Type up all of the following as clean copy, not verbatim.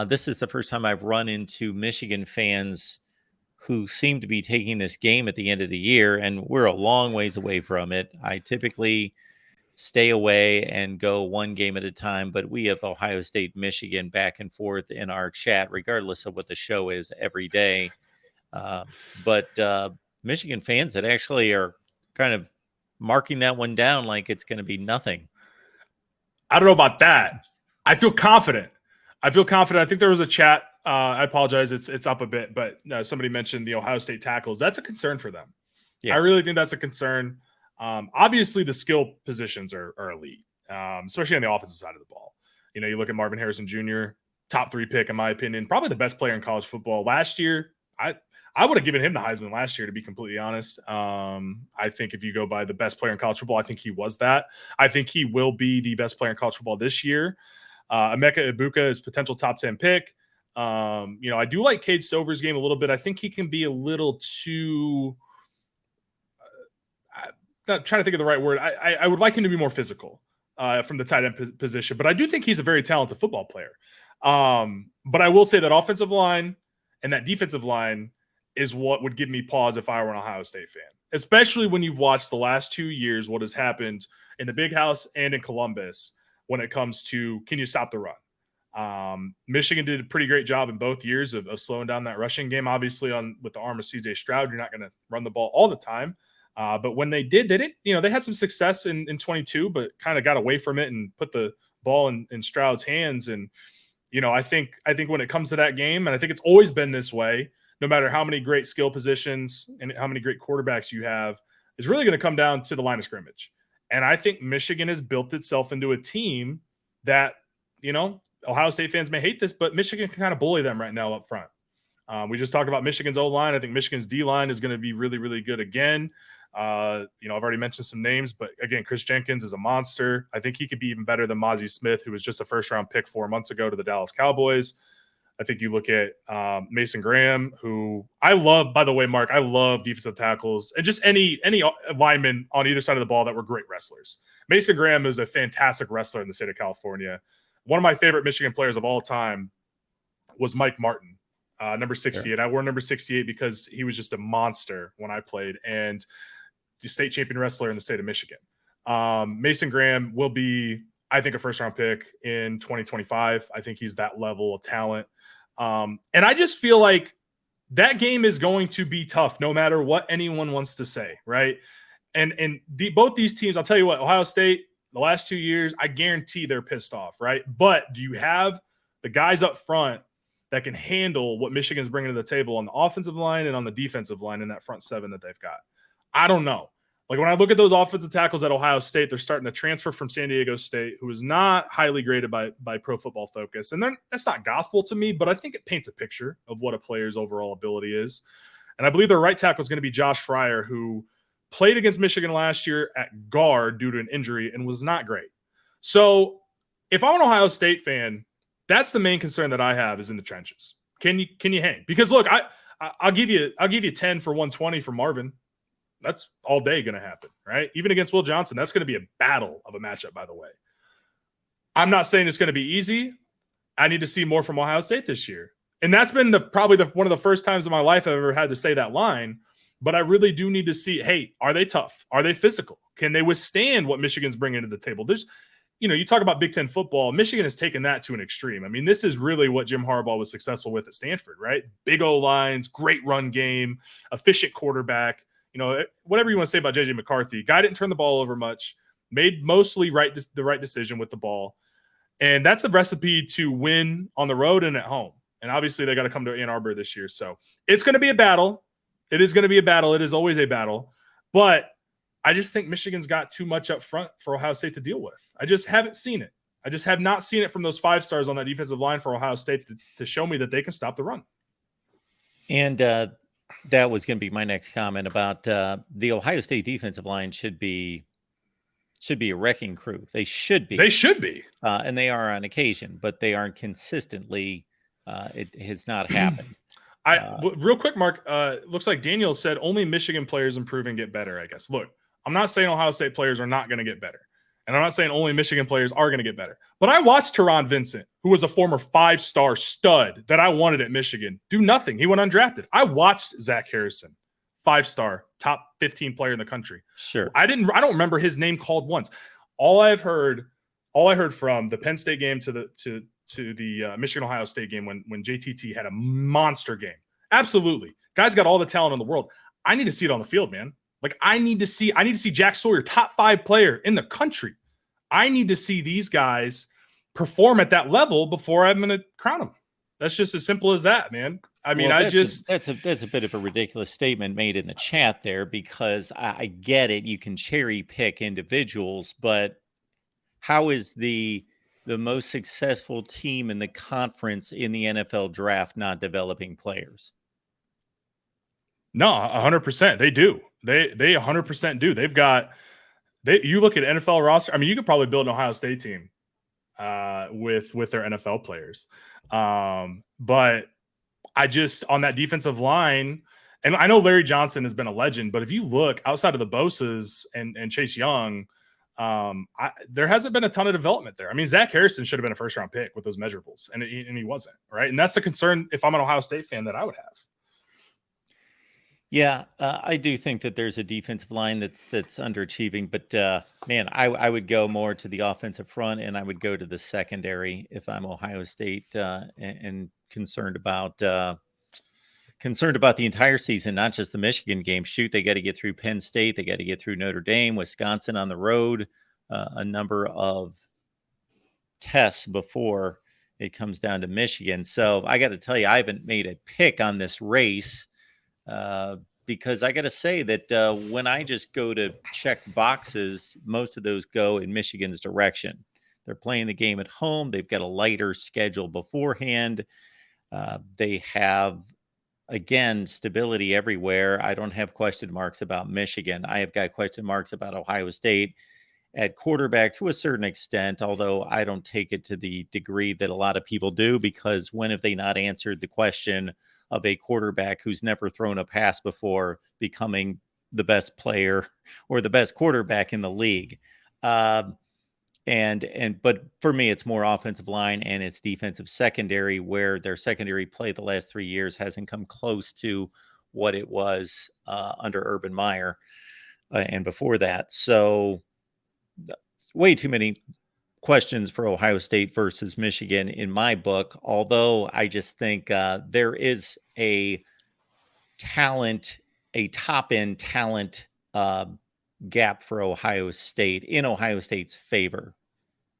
This is the first time I've run into Michigan fans who seem to be taking this game at the end of the year, and we're a long ways away from it. I typically stay away and go one game at a time, but we have Ohio State, Michigan back and forth in our chat, regardless of what the show is every day. But Michigan fans that actually are kind of marking that one down like it's going to be nothing. I don't know about that. I feel confident. I think there was a chat. I apologize. It's up a bit, but somebody mentioned the Ohio State tackles. That's a concern for them. Yeah. I really think that's a concern. Obviously, the skill positions are elite, especially on the offensive side of the ball. You know, you look at Marvin Harrison Jr., top 3 pick, in my opinion, probably the best player in college football. Last year, I would have given him the Heisman last year, to be completely honest. I think if you go by the best player in college football, I think he was that. I think he will be the best player in college football this year. Emeka Egbuka is potential top 10 pick. I do like Cade Stover's game a little bit. I think he can be a little too not trying to think of the right word. I would like him to be more physical from the tight end position, but I do think he's a very talented football player. But I will say that offensive line and that defensive line is what would give me pause if I were an Ohio State fan, especially when you've watched the last 2 years what has happened in the Big House and in Columbus when it comes to can you stop the run. Michigan did a pretty great job in both years of slowing down that rushing game. Obviously, with the arm of C.J. Stroud, you're not going to run the ball all the time. But when they did, they didn't. They had some success in 22, but kind of got away from it and put the ball in Stroud's hands. And I think when it comes to that game, and I think it's always been this way, no matter how many great skill positions and how many great quarterbacks you have, is really going to come down to the line of scrimmage. And I think Michigan has built itself into a team that, Ohio State fans may hate this, but Michigan can kind of bully them right now up front. We just talked about Michigan's O-line. I think Michigan's D-line is going to be really, really good again. I've already mentioned some names, but again, Chris Jenkins is a monster. I think he could be even better than Mozzie Smith, who was just a first-round pick 4 months ago to the Dallas Cowboys. I think you look at Mason Graham, who I love, by the way, Mark, I love defensive tackles and just any linemen on either side of the ball that were great wrestlers. Mason Graham is a fantastic wrestler in the state of California. One of my favorite Michigan players of all time was Mike Martin, number 68. Sure. I wore number 68 because he was just a monster when I played and the state champion wrestler in the state of Michigan. Mason Graham will be, I think, a first-round pick in 2025. I think he's that level of talent. And I just feel like that game is going to be tough no matter what anyone wants to say, right? And both these teams, I'll tell you what, Ohio State, the last 2 years, I guarantee they're pissed off, right? But do you have the guys up front that can handle what Michigan's bringing to the table on the offensive line and on the defensive line in that front seven that they've got? I don't know. Like when I look at those offensive tackles at Ohio State, they're starting to transfer from San Diego State, who is not highly graded by Pro Football Focus. And that's not gospel to me, but I think it paints a picture of what a player's overall ability is. And I believe their right tackle is going to be Josh Fryer, who played against Michigan last year at guard due to an injury and was not great. So if I'm an Ohio State fan, that's the main concern that I have is in the trenches. Can you hang? Because look, I'll give you 10 for 120 for Marvin. That's all day going to happen, right? Even against Will Johnson, that's going to be a battle of a matchup, by the way. I'm not saying it's going to be easy. I need to see more from Ohio State this year. And that's been probably one of the first times in my life I've ever had to say that line. But I really do need to see, hey, are they tough? Are they physical? Can they withstand what Michigan's bringing to the table? There's, you talk about Big Ten football. Michigan has taken that to an extreme. I mean, this is really what Jim Harbaugh was successful with at Stanford, right? Big O-lines, great run game, efficient quarterback. Whatever you want to say about J.J. McCarthy, guy didn't turn the ball over much, made mostly the right decision with the ball. And that's a recipe to win on the road and at home. And obviously they got to come to Ann Arbor this year. So it's going to be a battle. It is going to be a battle. It is always a battle. But I just think Michigan's got too much up front for Ohio State to deal with. I just haven't seen it. I just have not seen it from those 5 stars on that defensive line for Ohio State to show me that they can stop the run. And that was going to be my next comment about the Ohio State defensive line should be a wrecking crew. They should be. And they are on occasion, but they aren't consistently. It has not happened. Real quick, Mark, looks like Daniel said only Michigan players improve and get better, I guess. Look, I'm not saying Ohio State players are not going to get better. And I'm not saying only Michigan players are going to get better, but I watched Teron Vincent, who was a former 5-star stud that I wanted at Michigan, do nothing. He went undrafted. I watched Zach Harrison, 5-star, top 15 player in the country. Sure. I don't remember his name called once. All I heard from the Penn State game to the Michigan Ohio State game when JTT had a monster game. Absolutely. Guy's got all the talent in the world. I need to see it on the field, man. Like I need to see Jack Sawyer, top 5 player in the country. I need to see these guys perform at that level before I'm going to crown them. That's just as simple as that, man. I mean, that's a bit of a ridiculous statement made in the chat there, because I get it. You can cherry pick individuals, but how is the most successful team in the conference in the NFL draft not developing players? No, 100%. They do. They 100% do. They've got. You look at NFL roster. I mean, you could probably build an Ohio State team with their NFL players. But I just on that defensive line, and I know Larry Johnson has been a legend, but if you look outside of the Bosas and Chase Young, there hasn't been a ton of development there. I mean, Zach Harrison should have been a first-round pick with those measurables, and he wasn't, right? And that's a concern if I'm an Ohio State fan that I would have. Yeah, I do think that there's a defensive line that's underachieving, but man, I would go more to the offensive front, and I would go to the secondary if I'm Ohio State and concerned about the entire season, not just the Michigan game. Shoot, they got to get through Penn State, they got to get through Notre Dame, Wisconsin on the road, a number of tests before it comes down to Michigan. So I got to tell you, I haven't made a pick on this race. Because I got to say that when I just go to check boxes, most of those go in Michigan's direction. They're playing the game at home. They've got a lighter schedule beforehand. They have, again, stability everywhere. I don't have question marks about Michigan. I have got question marks about Ohio State at quarterback to a certain extent, although I don't take it to the degree that a lot of people do, because when have they not answered the question of a quarterback who's never thrown a pass before becoming the best player or the best quarterback in the league? But for me, it's more offensive line and it's defensive secondary, where their secondary play the last 3 years hasn't come close to what it was under Urban Meyer and before that. So way too many questions for Ohio State versus Michigan in my book, although I just think there is a top-end talent gap for Ohio State in Ohio State's favor.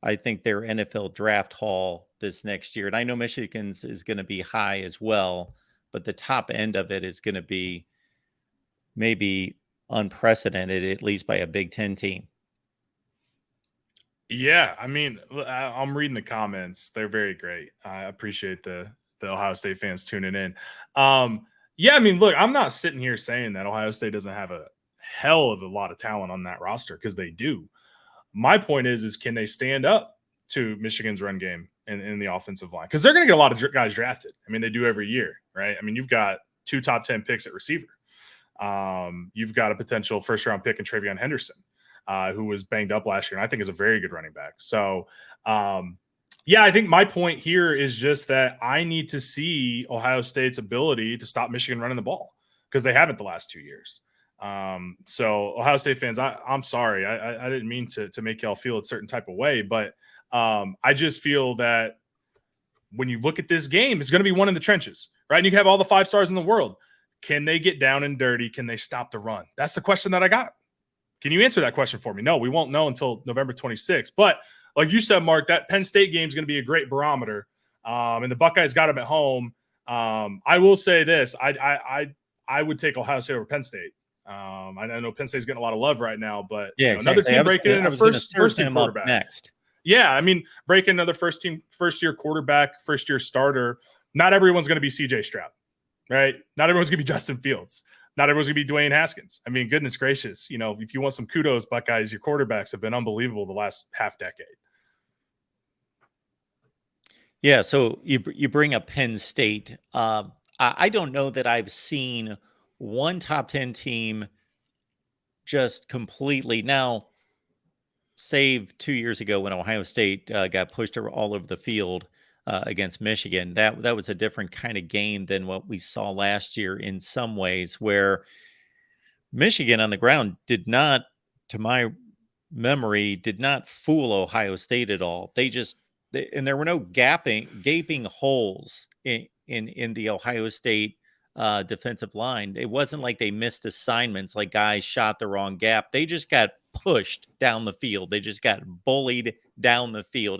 I think their NFL draft haul this next year, and I know Michigan's is going to be high as well, but the top end of it is going to be maybe unprecedented, at least by a Big Ten team. Yeah, I mean, I'm reading the comments. They're very great. I appreciate the Ohio State fans tuning in. Yeah, I mean, look, I'm not sitting here saying that Ohio State doesn't have a hell of a lot of talent on that roster, because they do. My point is can they stand up to Michigan's run game in the offensive line? Because they're going to get a lot of guys drafted. I mean, they do every year, right? I mean, you've got 2 top 10 picks at receiver. You've got a potential first-round pick in Travion Henderson, who was banged up last year, and I think is a very good running back. So, yeah, I think my point here is just that I need to see Ohio State's ability to stop Michigan running the ball, because they haven't the last 2 years. So Ohio State fans, I'm sorry. I didn't mean to make y'all feel a certain type of way, but I just feel that when you look at this game, it's going to be one in the trenches, right? And you have all the 5 stars in the world. Can they get down and dirty? Can they stop the run? That's the question that I got. Can you answer that question for me? No, we won't know until November 26th. But like you said, Mark, that Penn State game is going to be a great barometer. And the Buckeyes got them at home. I will say this. I would take Ohio State over Penn State. I know Penn State's getting a lot of love right now, but yeah, another team breaking in a first-team quarterback. Next. Yeah, I mean, breaking another first-year quarterback, first-year starter. Not everyone's going to be C.J. Stroud, right? Not everyone's going to be Justin Fields. Not everyone's going to be Dwayne Haskins. I mean, goodness gracious. You know, if you want some kudos, Buckeyes, your quarterbacks have been unbelievable the last half decade. Yeah, so you bring up Penn State. I don't know that I've seen one top 10 team just completely. Now, save 2 years ago when Ohio State got pushed all over the field against Michigan. That was a different kind of game than what we saw last year in some ways, where Michigan on the ground did not, to my memory, did not fool Ohio State at all. And there were no gaping holes in the Ohio State defensive line. It wasn't like they missed assignments, like guys shot the wrong gap. They just got pushed down the field. They just got bullied down the field.